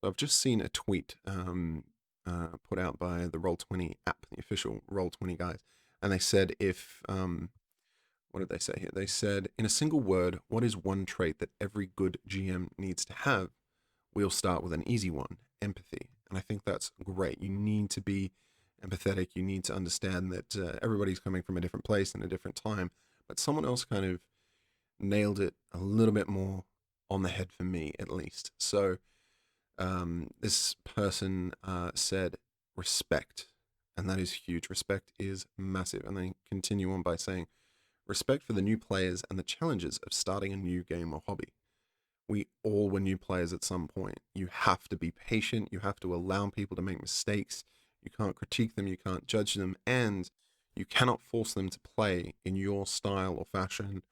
I've just seen a tweet put out by the Roll20 app, the official Roll20 guys, and they said what did they say here? They said, in a single word, what is one trait that every good GM needs to have? We'll start with an easy one: empathy. And I think that's great. You need to be empathetic. You need to understand that everybody's coming from a different place and a different time, but someone else kind of nailed it a little bit more on the head for me, at least. So this person said respect, and that is huge. Respect is massive. And they continue on by saying, respect for the new players and the challenges of starting a new game or hobby. We all were new players at some point. You have to be patient. You have to allow people to make mistakes. You can't critique them. You can't judge them. And you cannot force them to play in your style or fashion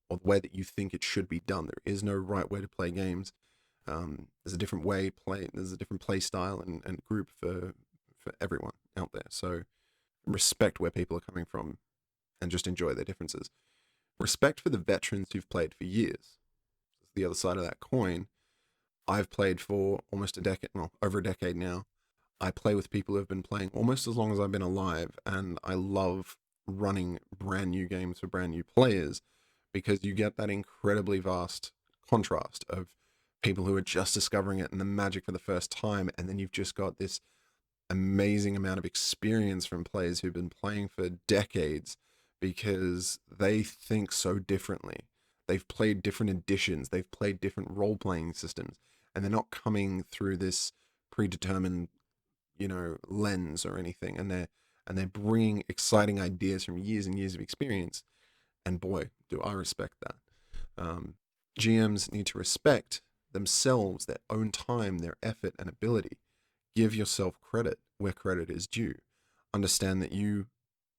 or the way that you think it should be done. There is no right way to play games. There's a different way play. There's a different play style and group for everyone out there. So respect where people are coming from and just enjoy their differences. Respect for the veterans who've played for years. The other side of that coin. I've played for almost a decade, well, over a decade now. I play with people who have been playing almost as long as I've been alive, and I love running brand new games for brand new players because you get that incredibly vast contrast of people who are just discovering it and the magic for the first time, and then you've just got this amazing amount of experience from players who've been playing for decades because they think so differently. They've played different editions, they've played different role playing systems, and they're not coming through this predetermined, lens or anything. And they're bringing exciting ideas from years and years of experience. And boy, do I respect that. Um, GMs need to respect themselves, their own time, their effort and ability. Give yourself credit where credit is due. Understand that you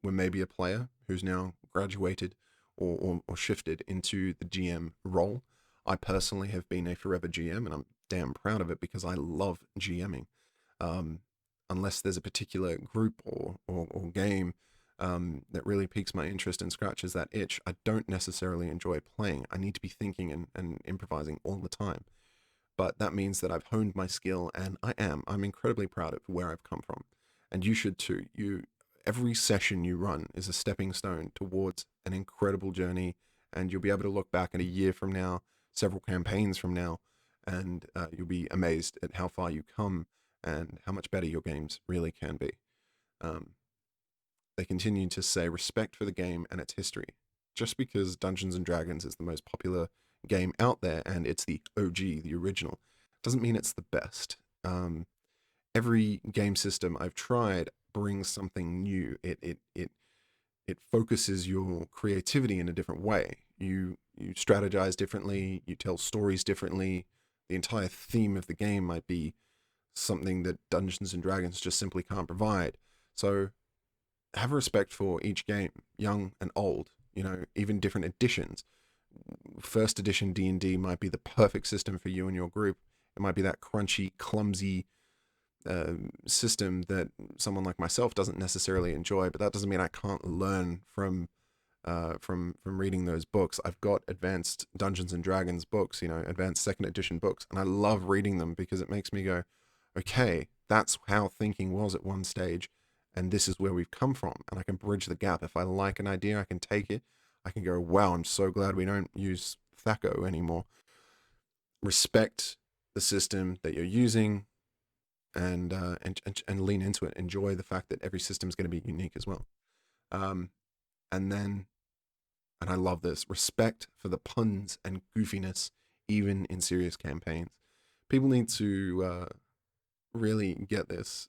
were maybe a player who's now graduated or shifted into the GM role. I personally have been a forever GM, and I'm damn proud of it because I love GMing. Um, Unless there's a particular group or game that really piques my interest and scratches that itch, I don't necessarily enjoy playing. I need to be thinking and improvising all the time. But that means that I've honed my skill, and I'm incredibly proud of where I've come from. And you should too. Every session you run is a stepping stone towards an incredible journey, and you'll be able to look back at a year from now, several campaigns from now, and you'll be amazed at how far you come and how much better your games really can be. Um, they continue to say respect for the game and its history. Just because Dungeons and Dragons is the most popular game out there and it's the OG, the original, doesn't mean it's the best. Every game system I've tried brings something new. It focuses your creativity in a different way. You strategize differently. You tell stories differently. The entire theme of the game might be something that Dungeons and Dragons just simply can't provide. So have respect for each game, young and old. Even different editions. First edition D&D might be the perfect system for you and your group. It might be that crunchy, clumsy system that someone like myself doesn't necessarily enjoy, but that doesn't mean I can't learn from reading those books. I've got advanced Dungeons and Dragons books, advanced second edition books, and I love reading them because it makes me go, okay, that's how thinking was at one stage, and this is where we've come from, and I can bridge the gap. If I like an idea, I can take it. I can go, wow, I'm so glad we don't use Thaco anymore. Respect the system that you're using, and lean into it. Enjoy the fact that every system is going to be unique as well. Um, and then, and I love this, respect for the puns and goofiness, even in serious campaigns. People need to really get this.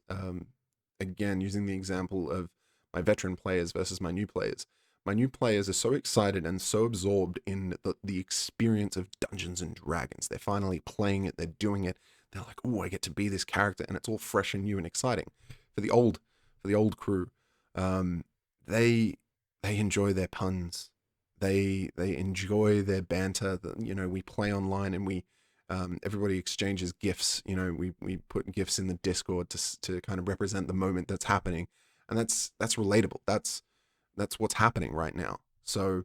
Again, using the example of my veteran players versus my new players. My new players are so excited and so absorbed in the experience of Dungeons and Dragons. They're finally playing it. They're doing it. They're like, oh, I get to be this character, and it's all fresh and new and exciting. For the old crew, they enjoy their puns. They enjoy their banter. We play online and we everybody exchanges gifs. We put gifs in the Discord to kind of represent the moment that's happening, and that's relatable. That's what's happening right now. So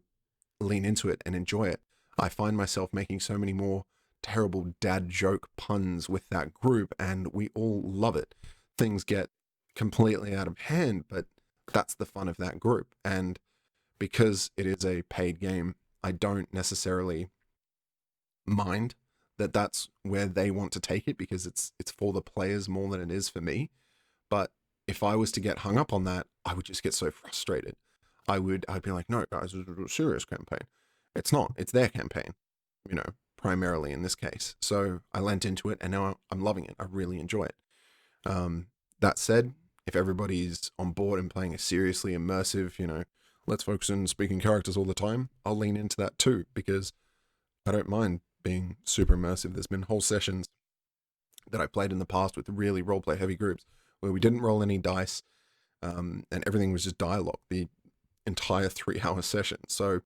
lean into it and enjoy it. I find myself making so many more terrible dad joke puns with that group, and we all love it. Things get completely out of hand, but that's the fun of that group. And because it is a paid game, I don't necessarily mind that that's where they want to take it, because it's for the players more than it is for me. But if I was to get hung up on that, I would just get so frustrated. I'd be like, no, guys, it's a serious campaign. It's not. It's their campaign, primarily in this case. So I lent into it, and now I'm loving it. I really enjoy it. That said, if everybody's on board and playing a seriously immersive, let's focus on speaking characters all the time, I'll lean into that too, because I don't mind being super immersive. There's been whole sessions that I played in the past with really roleplay heavy groups where we didn't roll any dice, and everything was just dialogue the entire 3 hour session. So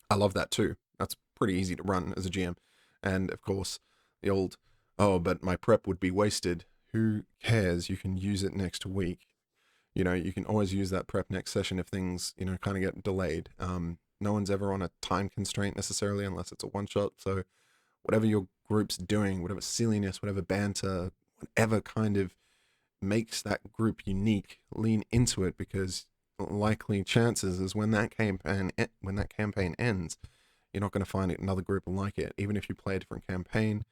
I love that too. That's pretty easy to run as a GM. And of course, the old, oh, but my prep would be wasted. Who cares? You can use it next week. You can always use that prep next session if things, kind of get delayed. No one's ever on a time constraint necessarily, unless it's a one shot. So whatever your group's doing, whatever silliness, whatever banter, whatever kind of makes that group unique, lean into it, because likely chances is when that campaign ends, you're not going to find another group like it. Even if you play a different campaign,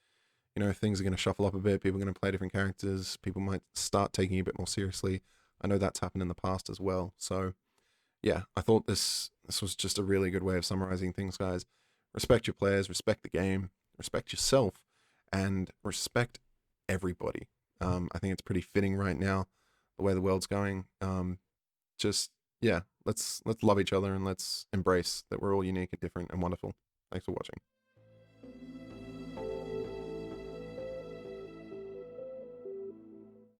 things are going to shuffle up a bit. People are going to play different characters. People might start taking it a bit more seriously. I know that's happened in the past as well. So yeah, I thought this was just a really good way of summarizing things, guys. Respect your players, respect the game, respect yourself, and respect everybody. I think it's pretty fitting right now, the way the world's going. Just yeah, let's love each other, and let's embrace that we're all unique and different and wonderful. Thanks for watching.